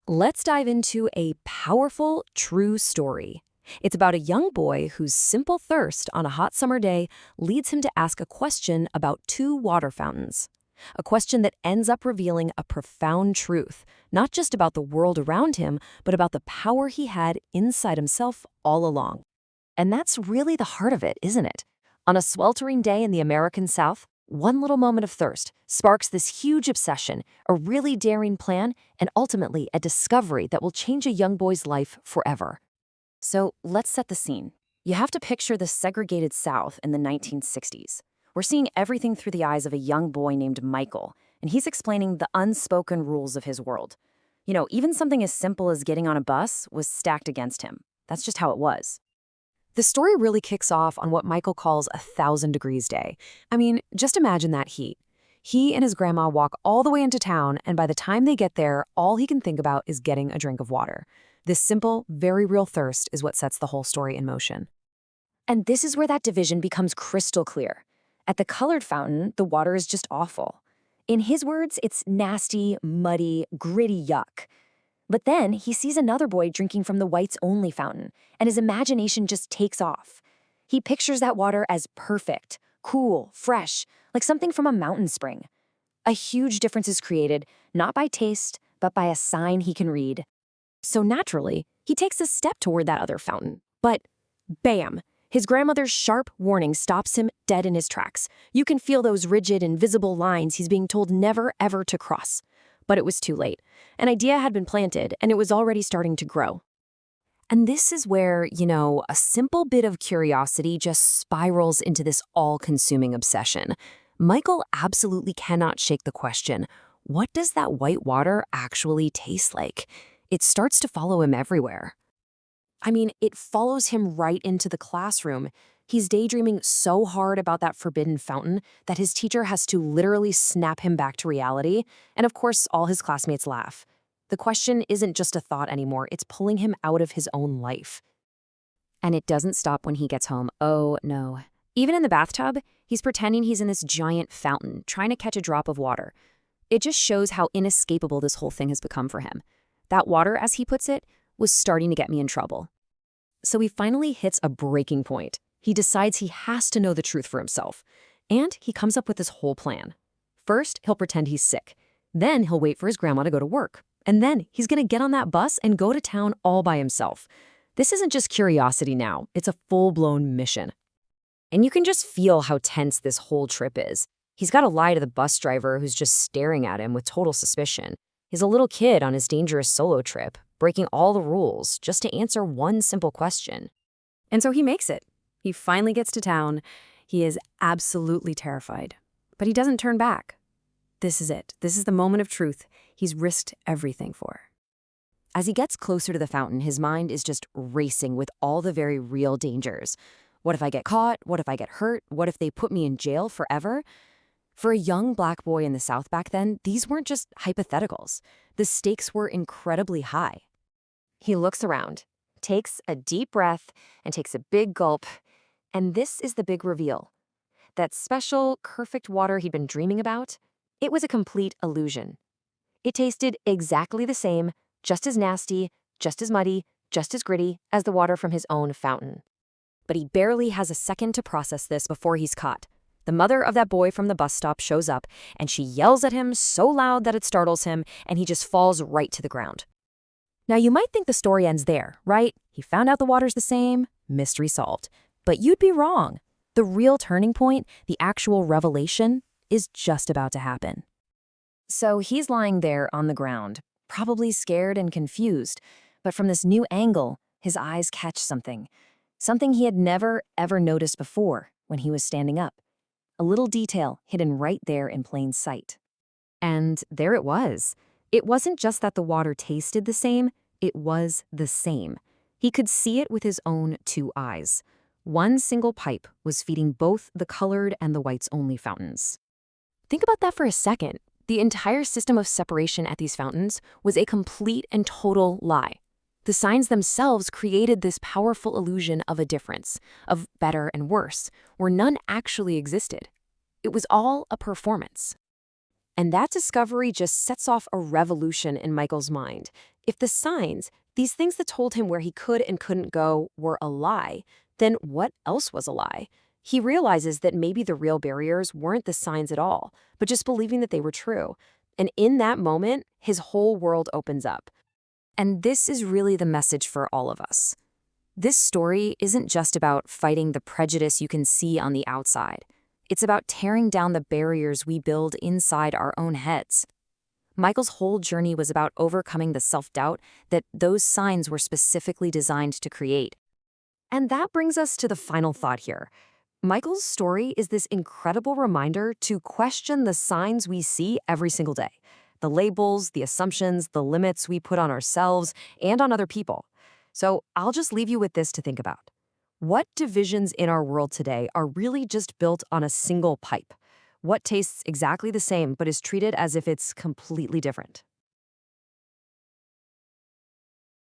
Let's dive into a powerful, true story. It's about a young boy whose simple thirst on a hot summer day leads him to ask a question about two water fountains. A question that ends up revealing a profound truth, not just about the world around him, but about the power he had inside himself all along. And that's really the heart of it, isn't it? On a sweltering day in the American South, one little moment of thirst sparks this huge obsession, a really daring plan, and ultimately a discovery that will change a young boy's life forever. So let's set the scene. You have to picture the segregated South in the 1960s. We're seeing everything through the eyes of a young boy named Michael, and he's explaining the unspoken rules of his world. Even something as simple as getting on a bus was stacked against him. That's just how it was. The story really kicks off on what Michael calls a 1,000 degrees day. I mean, just imagine that heat. He and his grandma walk all the way into town, and by the time they get there, all he can think about is getting a drink of water. This simple, very real thirst is what sets the whole story in motion. And this is where that division becomes crystal clear. At the colored fountain, the water is just awful. In his words, it's nasty, muddy, gritty yuck. But then he sees another boy drinking from the whites-only fountain, and his imagination just takes off. He pictures that water as perfect, cool, fresh, like something from a mountain spring. A huge difference is created, not by taste, but by a sign he can read. So naturally, he takes a step toward that other fountain. But bam! His grandmother's sharp warning stops him dead in his tracks. You can feel those rigid, invisible lines he's being told never, ever to cross. But it was too late. An idea had been planted, and it was already starting to grow. And this is where, a simple bit of curiosity just spirals into this all-consuming obsession. Michael absolutely cannot shake the question, what does that white water actually taste like? It starts to follow him everywhere. I mean, it follows him right into the classroom. He's daydreaming so hard about that forbidden fountain that his teacher has to literally snap him back to reality, and of course, all his classmates laugh. The question isn't just a thought anymore, it's pulling him out of his own life. And it doesn't stop when he gets home. Oh, no. Even in the bathtub, he's pretending he's in this giant fountain, trying to catch a drop of water. It just shows how inescapable this whole thing has become for him. That water, as he puts it, was starting to get me in trouble. So he finally hits a breaking point. He decides he has to know the truth for himself. And he comes up with this whole plan. First, he'll pretend he's sick. Then he'll wait for his grandma to go to work. And then he's going to get on that bus and go to town all by himself. This isn't just curiosity now. It's a full-blown mission. And you can just feel how tense this whole trip is. He's got to lie to the bus driver who's just staring at him with total suspicion. He's a little kid on his dangerous solo trip, breaking all the rules just to answer one simple question. And so he makes it. He finally gets to town. He is absolutely terrified. But he doesn't turn back. This is it. This is the moment of truth he's risked everything for. As he gets closer to the fountain, his mind is just racing with all the very real dangers. What if I get caught? What if I get hurt? What if they put me in jail forever? For a young black boy in the South back then, these weren't just hypotheticals. The stakes were incredibly high. He looks around, takes a deep breath, and takes a big gulp. And this is the big reveal. That special, perfect water he'd been dreaming about, it was a complete illusion. It tasted exactly the same, just as nasty, just as muddy, just as gritty as the water from his own fountain. But he barely has a second to process this before he's caught. The mother of that boy from the bus stop shows up, and she yells at him so loud that it startles him, and he just falls right to the ground. Now, you might think the story ends there, right? He found out the water's the same, mystery solved. But you'd be wrong. The real turning point, the actual revelation, is just about to happen. So he's lying there on the ground, probably scared and confused, but from this new angle, his eyes catch something he had never, ever noticed before when he was standing up. A little detail hidden right there in plain sight. And there it was. It wasn't just that the water tasted the same, it was the same. He could see it with his own two eyes. One single pipe was feeding both the colored and the whites-only fountains. Think about that for a second. The entire system of separation at these fountains was a complete and total lie. The signs themselves created this powerful illusion of a difference, of better and worse, where none actually existed. It was all a performance. And that discovery just sets off a revolution in Michael's mind. If the signs, these things that told him where he could and couldn't go, were a lie, then what else was a lie? He realizes that maybe the real barriers weren't the signs at all, but just believing that they were true. And in that moment, his whole world opens up. And this is really the message for all of us. This story isn't just about fighting the prejudice you can see on the outside. It's about tearing down the barriers we build inside our own heads. Michael's whole journey was about overcoming the self-doubt that those signs were specifically designed to create. And that brings us to the final thought here. Michael's story is this incredible reminder to question the signs we see every single day. The labels, the assumptions, the limits we put on ourselves and on other people. So I'll just leave you with this to think about. What divisions in our world today are really just built on a single pipe? What tastes exactly the same but is treated as if it's completely different?